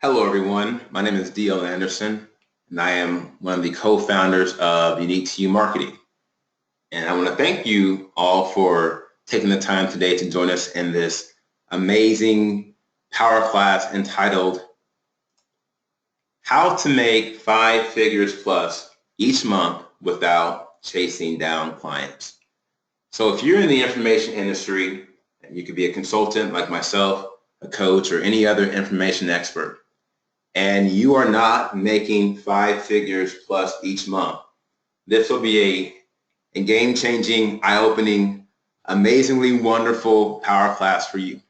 Hello, everyone. My name is D.L. Anderson, and I am one of the co-founders of Unique to You Marketing. And I want to thank you all for taking the time today to join us in this amazing power class entitled How to Make 5 Figures Plus Each Month Without Chasing Down Clients. So if you're in the information industry, you could be a consultant like myself, a coach, or any other information expert, and you are not making 5 figures plus each month, this will be a game-changing, eye-opening, amazingly wonderful power class for you.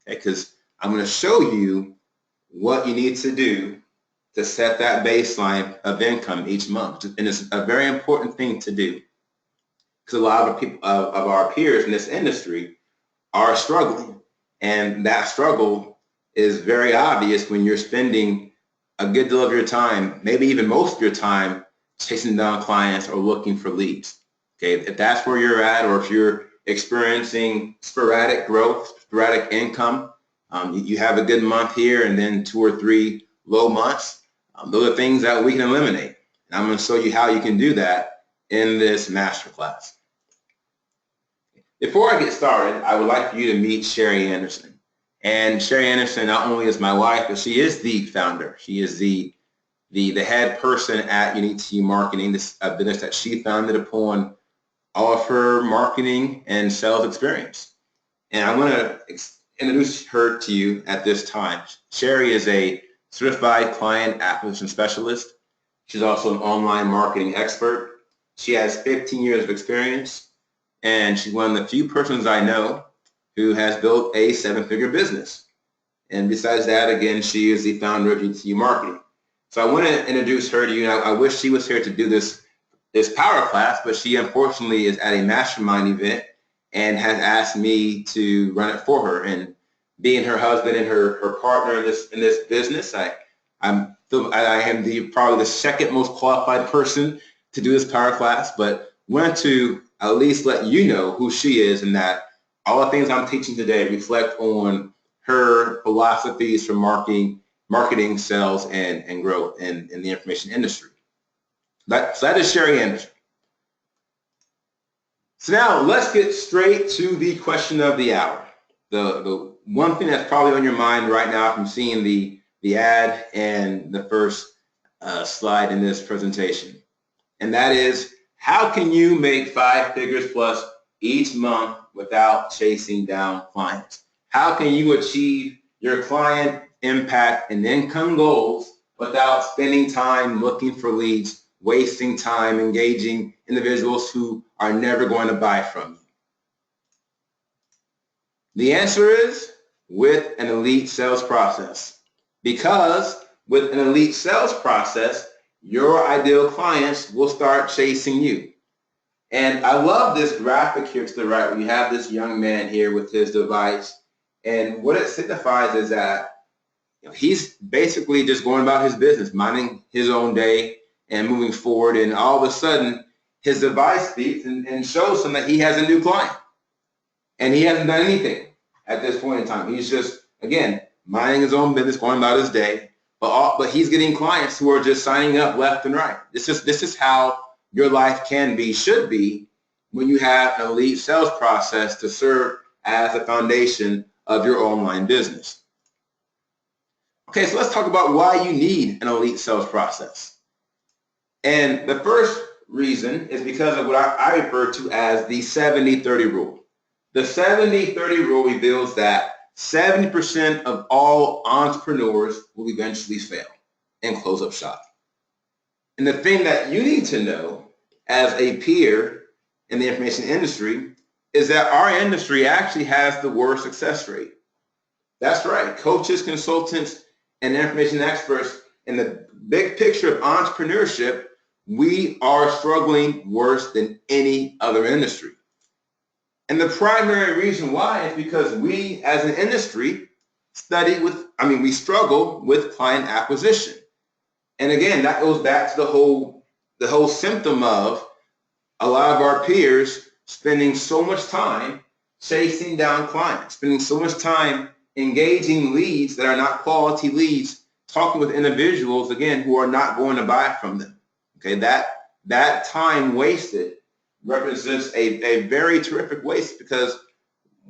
Okay, because I'm going to show you what you need to do to set that baseline of income each month. And it's a very important thing to do because a lot of people, of our peers in this industry are struggling. And that struggle is very obvious when you're spending a good deal of your time, maybe even most of your time, chasing down clients or looking for leads. Okay, if that's where you're at, or if you're experiencing sporadic growth, sporadic income, you have a good month here and then 2 or 3 low months, those are things that we can eliminate. And I'm going to show you how you can do that in this masterclass. Before I get started, I would like for you to meet Sherry Anderson. And Sherry Anderson not only is my wife, but she is the founder. She is the head person at Unique to You Marketing, this business that she founded upon all of her marketing and sales experience. And I'm going to introduce her to you at this time. Sherry is a certified client acquisition specialist. She's also an online marketing expert. She has 15 years of experience, and she's one of the few persons I know who has built a 7-figure business. And besides that, again, she is the founder of Unique to You Marketing. So I want to introduce her to you. I wish she was here to do this power class, but she unfortunately is at a mastermind event and has asked me to run it for her. And being her husband and her partner in this business, I am probably the second most qualified person to do this power class, but want to at least let you know who she is, and that all the things I'm teaching today reflect on her philosophies for marketing, sales, and growth in the information industry. So that is Sherry Anderson. So now let's get straight to the question of the hour. The one thing that's probably on your mind right now from seeing the ad and the first slide in this presentation, and that is, how can you make 5 figures plus each month without chasing down clients? How can you achieve your client impact and income goals without spending time looking for leads, wasting time engaging individuals who are never going to buy from you? The answer is with an elite sales process. Because with an elite sales process, your ideal clients will start chasing you. And I love this graphic here to the right. We have this young man here with his device. And what it signifies is that he's basically just going about his business, minding his own day and moving forward. And all of a sudden, his device beeps and shows him that he has a new client. And he hasn't done anything at this point in time. He's just, again, minding his own business, going about his day. But he's getting clients who are just signing up left and right. This is how your life can be, should be, when you have an elite sales process to serve as the foundation of your online business. Okay, so let's talk about why you need an elite sales process. And the first reason is because of what I refer to as the 70-30 rule. The 70-30 rule reveals that 70% of all entrepreneurs will eventually fail and close up shop. And the thing that you need to know as a peer in the information industry is that our industry actually has the worst success rate. That's right. Coaches, consultants, and information experts in the big picture of entrepreneurship, we are struggling worse than any other industry. And the primary reason why is because we as an industry we struggle with client acquisition. And again, that goes back to the whole symptom of a lot of our peers spending so much time chasing down clients, spending so much time engaging leads that are not quality leads talking with individuals, again, who are not going to buy from them. Okay, that time wasted represents a very terrific waste, because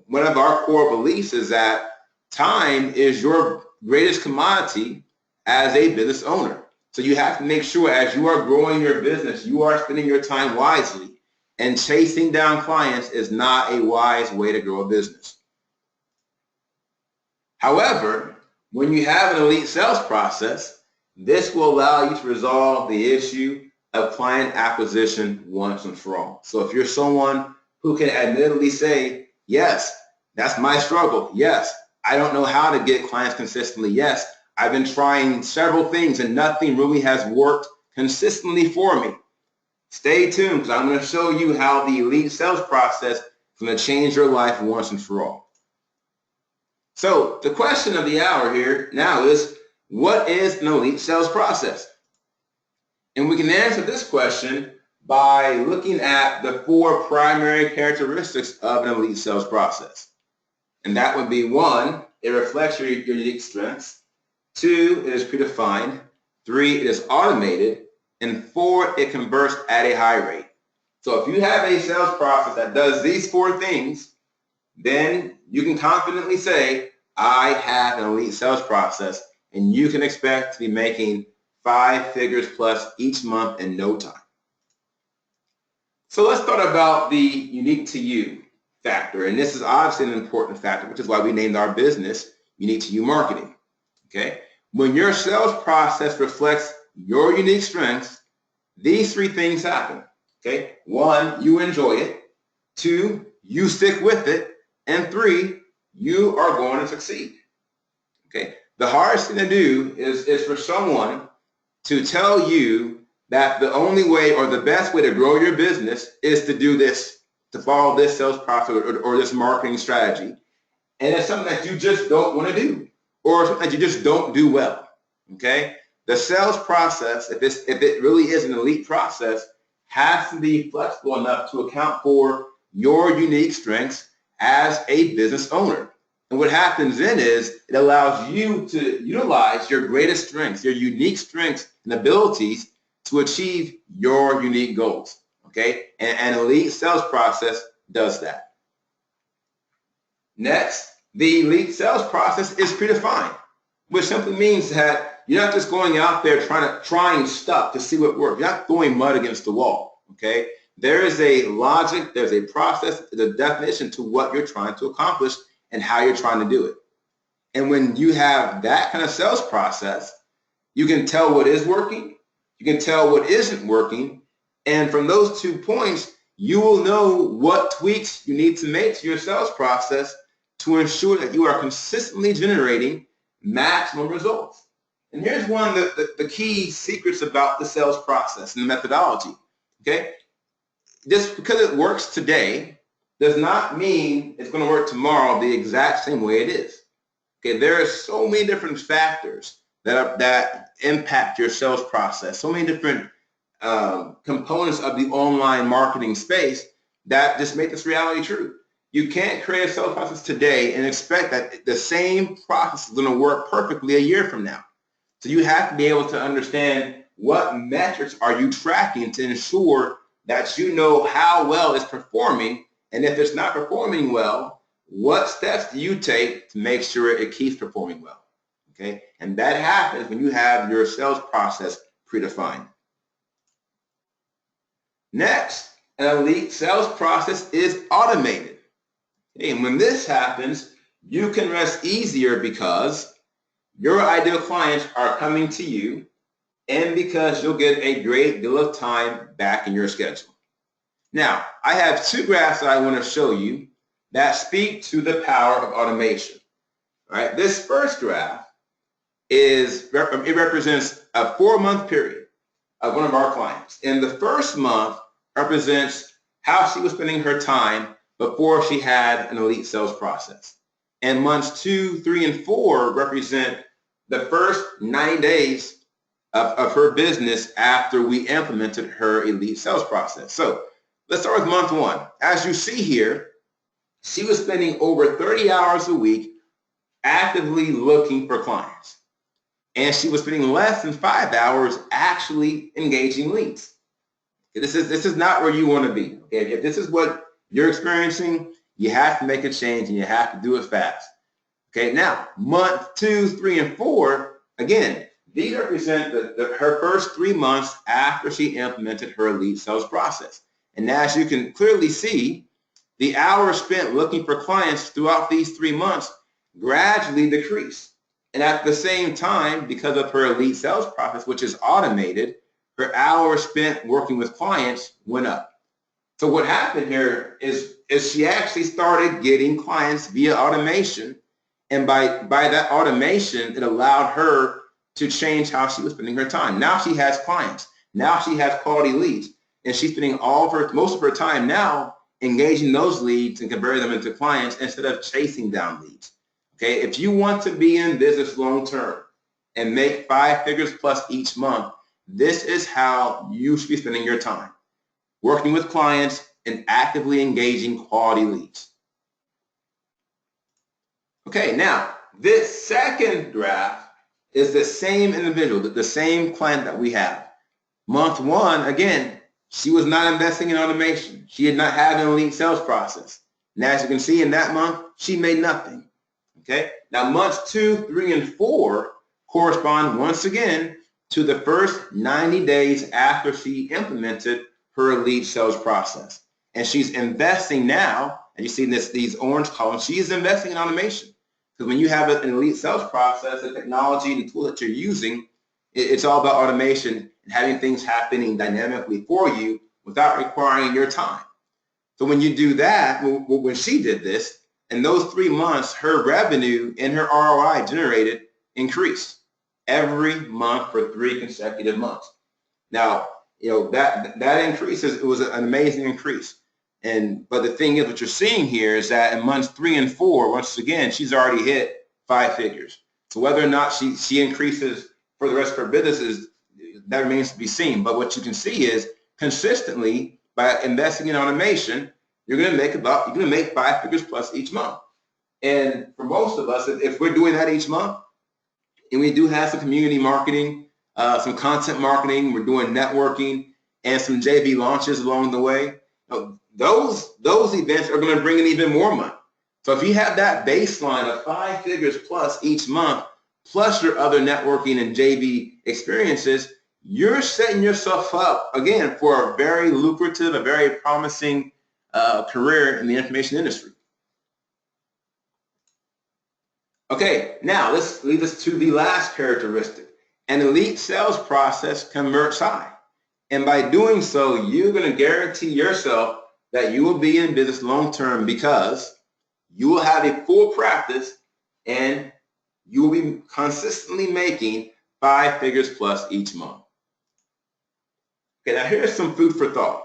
one of our core beliefs is that time is your greatest commodity as a business owner. So you have to make sure as you are growing your business, you are spending your time wisely, and chasing down clients is not a wise way to grow a business. However, when you have an elite sales process, this will allow you to resolve the issue of client acquisition once and for all. So if you're someone who can admittedly say, yes, that's my struggle. Yes, I don't know how to get clients consistently. Yes, I've been trying several things and nothing really has worked consistently for me. Stay tuned, because I'm going to show you how the elite sales process is going to change your life once and for all. So the question of the hour here now is, what is an elite sales process? And we can answer this question by looking at the 4 primary characteristics of an elite sales process. And that would be: 1, it reflects your unique strengths; 2, it is predefined; 3, it is automated; and 4, it converts at a high rate. So if you have a sales process that does these 4 things, then you can confidently say, I have an elite sales process, and you can expect to be making 5 figures plus each month in no time. So let's talk about the unique to you factor. And this is obviously an important factor, which is why we named our business Unique to You Marketing. Okay? When your sales process reflects your unique strengths, these 3 things happen. Okay? 1, you enjoy it; 2, you stick with it; and 3, you are going to succeed. Okay? The hardest thing to do is for someone to tell you that the only way or the best way to grow your business is to do this, to follow this sales process or this marketing strategy. And it's something that you just don't want to do, or something that you just don't do well. Okay? The sales process, if it really is an elite process, has to be flexible enough to account for your unique strengths as a business owner. And what happens then is it allows you to utilize your greatest strengths, your unique strengths and abilities to achieve your unique goals. Okay? And an elite sales process does that. Next, the elite sales process is predefined, which simply means that you're not just going out there trying stuff to see what works. You're not throwing mud against the wall. Okay? There is a logic, there's a process, there's a definition to what you're trying to accomplish and how you're trying to do it. And when you have that kind of sales process, you can tell what is working, you can tell what isn't working, and from those 2 points, you will know what tweaks you need to make to your sales process to ensure that you are consistently generating maximum results. And here's one of the key secrets about the sales process and the methodology. Okay? Just because it works today does not mean it's going to work tomorrow the exact same way it is. Okay, there are so many different factors that impact your sales process, so many different components of the online marketing space that just make this reality true. You can't create a sales process today and expect that the same process is going to work perfectly a year from now. So you have to be able to understand what metrics are you tracking to ensure that you know how well it's performing, and if it's not performing well, what steps do you take to make sure it keeps performing well? Okay, and that happens when you have your sales process predefined. Next, an elite sales process is automated. And when this happens, you can rest easier because your ideal clients are coming to you, and because you'll get a great deal of time back in your schedule. Now, I have 2 graphs that I want to show you that speak to the power of automation. All right, this first graph it represents a 4-month period of one of our clients. And the first month represents how she was spending her time before she had an elite sales process. And months 2, 3, and 4 represent the first 90 days of her business after we implemented her elite sales process. So let's start with month 1. As you see here, she was spending over 30 hours a week actively looking for clients. and she was spending less than 5 hours actually engaging leads. Okay, this is not where you want to be. Okay, if this is what you're experiencing, you have to make a change and you have to do it fast. Okay, now month 2, 3, and 4, again, these represent her first 3 months after she implemented her elite sales process. And as you can clearly see, the hours spent looking for clients throughout these 3 months gradually decreased. And at the same time, because of her elite sales process, which is automated, her hours spent working with clients went up. So what happened here is she actually started getting clients via automation. And by that automation, it allowed her to change how she was spending her time. Now she has clients. Now she has quality leads. And she's spending most of her time now engaging those leads and converting them into clients instead of chasing down leads. Okay, if you want to be in business long term and make 5 figures plus each month, this is how you should be spending your time. Working with clients and actively engaging quality leads. Okay, now this second graph is the same individual, the same client that we have. Month 1, again, she was not investing in automation. She did not have an elite sales process. And as you can see in that month, she made nothing. Okay, now months 2, 3, and 4 correspond once again to the first 90 days after she implemented her elite sales process. And she's investing now, and you see these orange columns, she's investing in automation. Because when you have an elite sales process, the technology and the tool that you're using, it's all about automation and having things happening dynamically for you without requiring your time. So when you do that, when she did this, in those 3 months, her revenue and her ROI generated increased every month for 3 consecutive months. Now, that increase it was an amazing increase. But the thing is, what you're seeing here is that in months 3 and 4, once again, she's already hit 5 figures. So whether or not she increases for the rest of her businesses, that remains to be seen. But what you can see is consistently by investing in automation, you're going to make 5 figures plus each month. And for most of us, if we're doing that each month, and we do have some community marketing, some content marketing, we're doing networking, and some JV launches along the way, those events are going to bring in even more money. So if you have that baseline of 5 figures plus each month, plus your other networking and JV experiences, you're setting yourself up, again, for a very lucrative, a very promising career in the information industry. Okay, now let's lead us to the last characteristic. An elite sales process converts high. And by doing so, you're going to guarantee yourself that you will be in business long term because you will have a full practice and you will be consistently making 5 figures plus each month. Okay, now here's some food for thought.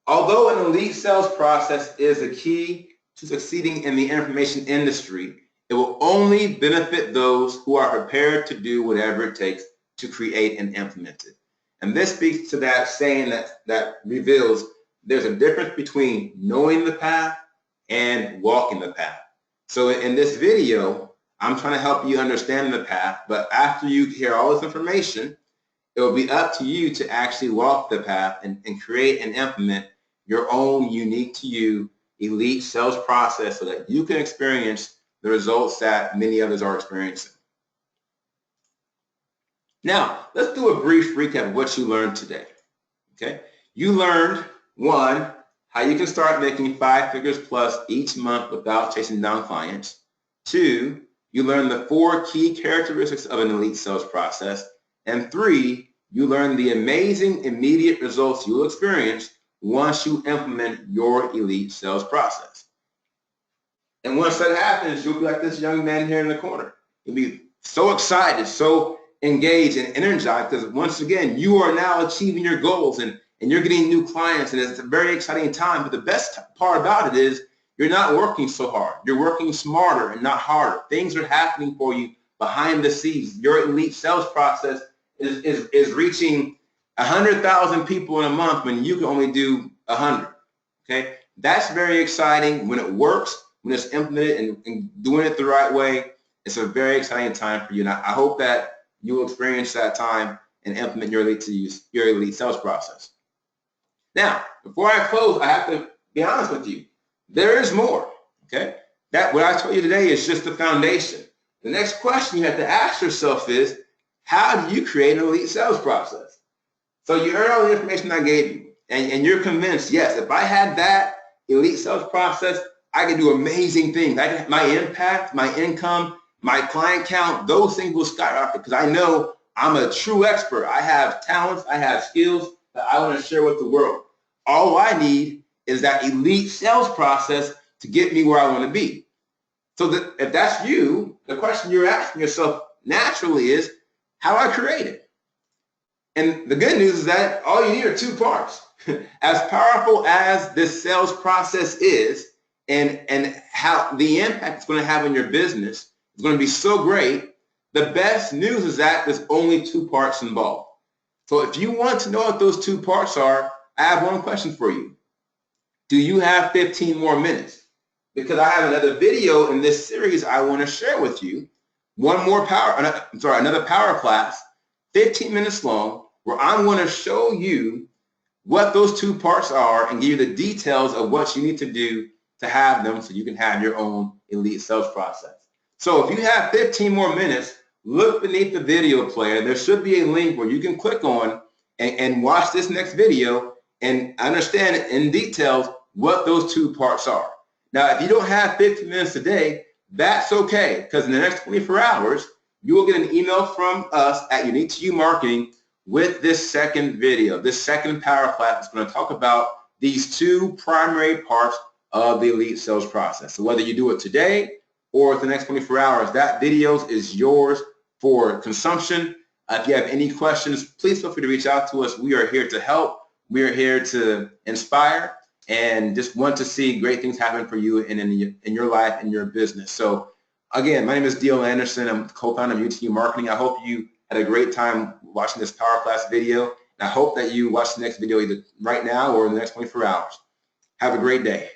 Although an elite sales process is a key to succeeding in the information industry, it will only benefit those who are prepared to do whatever it takes to create and implement it. And this speaks to that saying that reveals there's a difference between knowing the path and walking the path. So in this video, I'm trying to help you understand the path, but after you hear all this information, it will be up to you to actually walk the path and create and implement your own unique to you elite sales process so that you can experience the results that many others are experiencing. Now, let's do a brief recap of what you learned today. Okay, you learned, 1, how you can start making 5 figures plus each month without chasing down clients. 2, you learned the 4 key characteristics of an elite sales process. And 3, you learned the amazing immediate results you'll experience once you implement your elite sales process. And once that happens, you'll be like this young man here in the corner. You'll be so excited, so engaged and energized because once again, you are now achieving your goals and you're getting new clients and it's a very exciting time. But the best part about it is you're not working so hard. You're working smarter and not harder. Things are happening for you behind the scenes. Your elite sales process is reaching 100,000 people in a month when you can only do 100. Okay, that's very exciting when it works. When it's implemented and doing it the right way, it's a very exciting time for you. And I hope that you will experience that time and implement your elite sales process. Now, before I close, I have to be honest with you. There is more, okay? That what I told you today is just the foundation. The next question you have to ask yourself is, how do you create an elite sales process? So you heard all the information I gave you, and you're convinced, yes, if I had that elite sales process, I can do amazing things. My impact, my income, my client count, those things will skyrocket because I know I'm a true expert. I have talents, I have skills that I want to share with the world. All I need is that elite sales process to get me where I want to be. So that if that's you, the question you're asking yourself naturally is, how do I create it? And the good news is that all you need are two parts. As powerful as this sales process is, and how the impact it's going to have on your business is going to be so great, the best news is that there's only two parts involved. So if you want to know what those two parts are, I have one question for you. Do you have 15 more minutes? Because I have another video in this series I want to share with you. Another power class, 15 minutes long, where I'm going to show you what those two parts are and give you the details of what you need to do to have them so you can have your own elite sales process. So if you have 15 more minutes, look beneath the video player. There should be a link where you can click on and watch this next video and understand in details what those two parts are. Now, if you don't have 15 minutes today, that's okay, because in the next 24 hours, you will get an email from us at Unique to You Marketing with this second video, this second power class that's going to talk about these two primary parts of the elite sales process. So whether you do it today or the next 24 hours, that video is yours for consumption. If you have any questions, please feel free to reach out to us. We are here to help. We are here to inspire and just want to see great things happen for you and in your life and your business. So again, my name is Diehl Anderson. I'm co-founder of UTU Marketing. I hope you had a great time watching this power class video. And I hope that you watch the next video either right now or in the next 24 hours. Have a great day.